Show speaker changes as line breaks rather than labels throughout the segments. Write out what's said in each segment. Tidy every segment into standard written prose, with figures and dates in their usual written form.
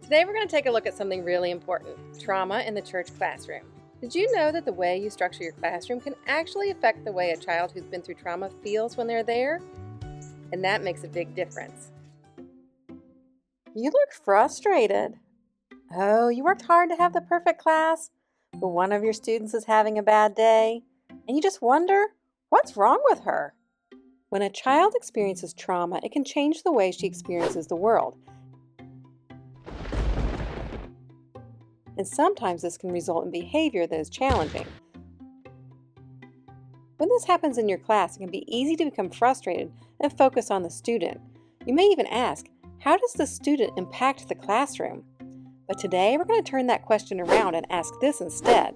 Today we're going to take a look at something really important, trauma in the church classroom. Did you know that the way you structure your classroom can actually affect the way a child who's been through trauma feels when they're there? And that makes a big difference. You look frustrated. Oh, you worked hard to have the perfect class, but one of your students is having a bad day, and you just wonder, what's wrong with her? When a child experiences trauma, it can change the way she experiences the world. And sometimes this can result in behavior that is challenging. When this happens in your class, it can be easy to become frustrated and focus on the student. You may even ask, how does the student impact the classroom? But today we're going to turn that question around and ask this instead.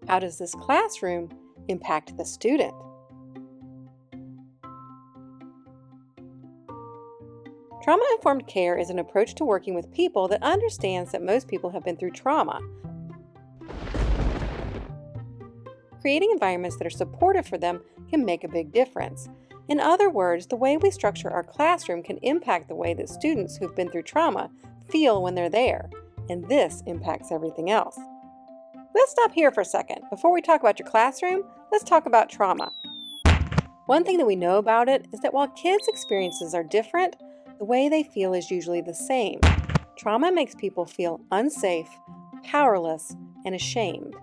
How does this classroom impact the student? Trauma-informed care is an approach to working with people that understands that most people have been through trauma. Creating environments that are supportive for them can make a big difference. In other words, the way we structure our classroom can impact the way that students who've been through trauma feel when they're there, and this impacts everything else. Let's stop here for a second. Before we talk about your classroom, let's talk about trauma. One thing that we know about it is that while kids' experiences are different, the way they feel is usually the same. Trauma makes people feel unsafe, powerless, and ashamed.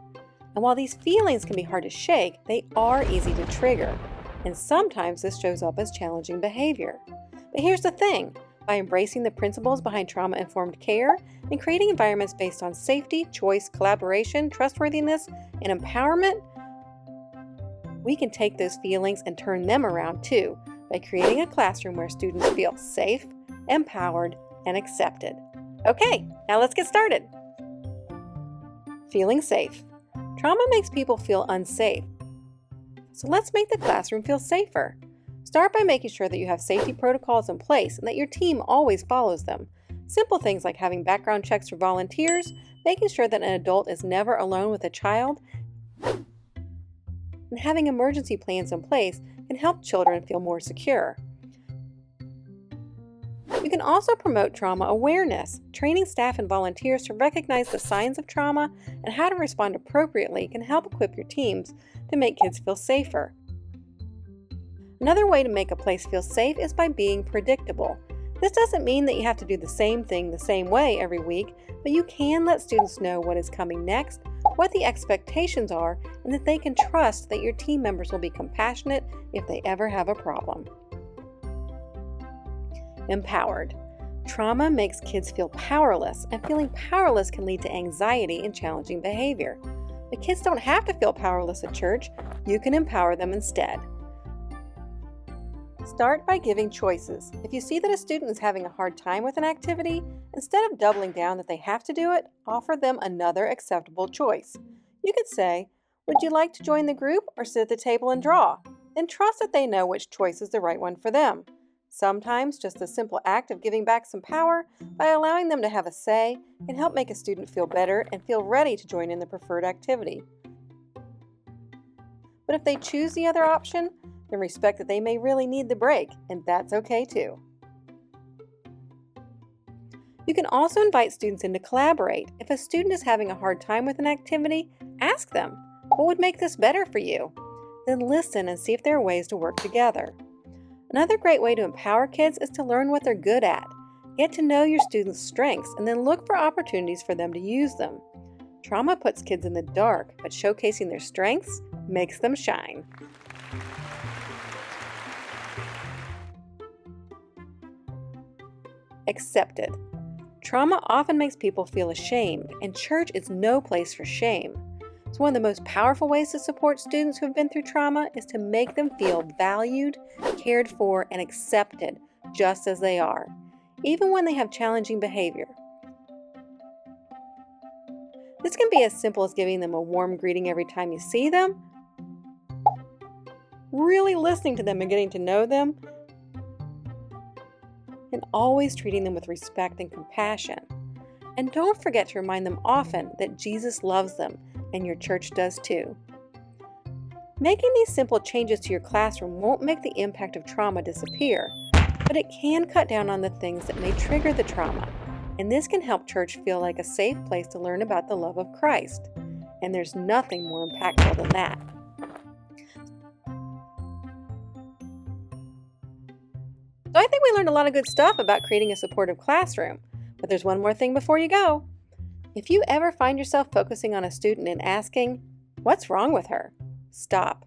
And while these feelings can be hard to shake, they are easy to trigger. And sometimes this shows up as challenging behavior. But here's the thing. By embracing the principles behind trauma-informed care and creating environments based on safety, choice, collaboration, trustworthiness, and empowerment, we can take those feelings and turn them around too, by creating a classroom where students feel safe, empowered, and accepted. Okay, now let's get started. Feeling safe. Trauma makes people feel unsafe. So let's make the classroom feel safer. Start by making sure that you have safety protocols in place and that your team always follows them. Simple things like having background checks for volunteers, making sure that an adult is never alone with a child, and having emergency plans in place can help children feel more secure. You can also promote trauma awareness. Training staff and volunteers to recognize the signs of trauma and how to respond appropriately can help equip your teams to make kids feel safer. Another way to make a place feel safe is by being predictable. This doesn't mean that you have to do the same thing the same way every week, but you can let students know what is coming next, what the expectations are, and that they can trust that your team members will be compassionate if they ever have a problem. Empowered. Trauma makes kids feel powerless, and feeling powerless can lead to anxiety and challenging behavior. But kids don't have to feel powerless at church. You can empower them instead. Start by giving choices. If you see that a student is having a hard time with an activity, instead of doubling down that they have to do it, offer them another acceptable choice. You could say, "Would you like to join the group or sit at the table and draw?" Then trust that they know which choice is the right one for them. Sometimes just the simple act of giving back some power by allowing them to have a say can help make a student feel better and feel ready to join in the preferred activity. But if they choose the other option, then respect that they may really need the break, and that's okay too. You can also invite students in to collaborate. If a student is having a hard time with an activity, ask them, "What would make this better for you?" Then listen and see if there are ways to work together. Another great way to empower kids is to learn what they're good at. Get to know your students' strengths and then look for opportunities for them to use them. Trauma puts kids in the dark, but showcasing their strengths makes them shine. Accepted. Trauma often makes people feel ashamed, and church is no place for shame. So one of the most powerful ways to support students who have been through trauma is to make them feel valued, cared for, and accepted just as they are, even when they have challenging behavior. This can be as simple as giving them a warm greeting every time you see them, really listening to them and getting to know them, and always treating them with respect and compassion. And don't forget to remind them often that Jesus loves them, and your church does too. Making these simple changes to your classroom won't make the impact of trauma disappear, but it can cut down on the things that may trigger the trauma. And this can help church feel like a safe place to learn about the love of Christ. And there's nothing more impactful than that. So I think we learned a lot of good stuff about creating a supportive classroom. But there's one more thing before you go. If you ever find yourself focusing on a student and asking, "What's wrong with her?" stop.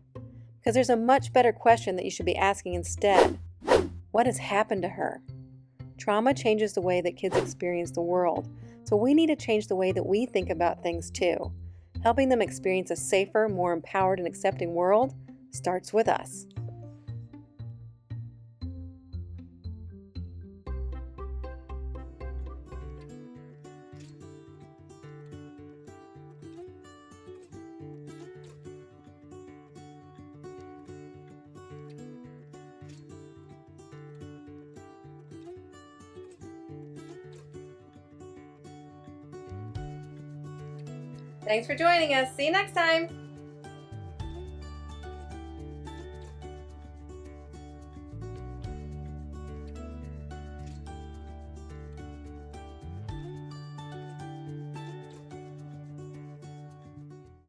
Because there's a much better question that you should be asking instead. What has happened to her? Trauma changes the way that kids experience the world, so we need to change the way that we think about things too. Helping them experience a safer, more empowered, and accepting world starts with us. Thanks for joining us. See you next time.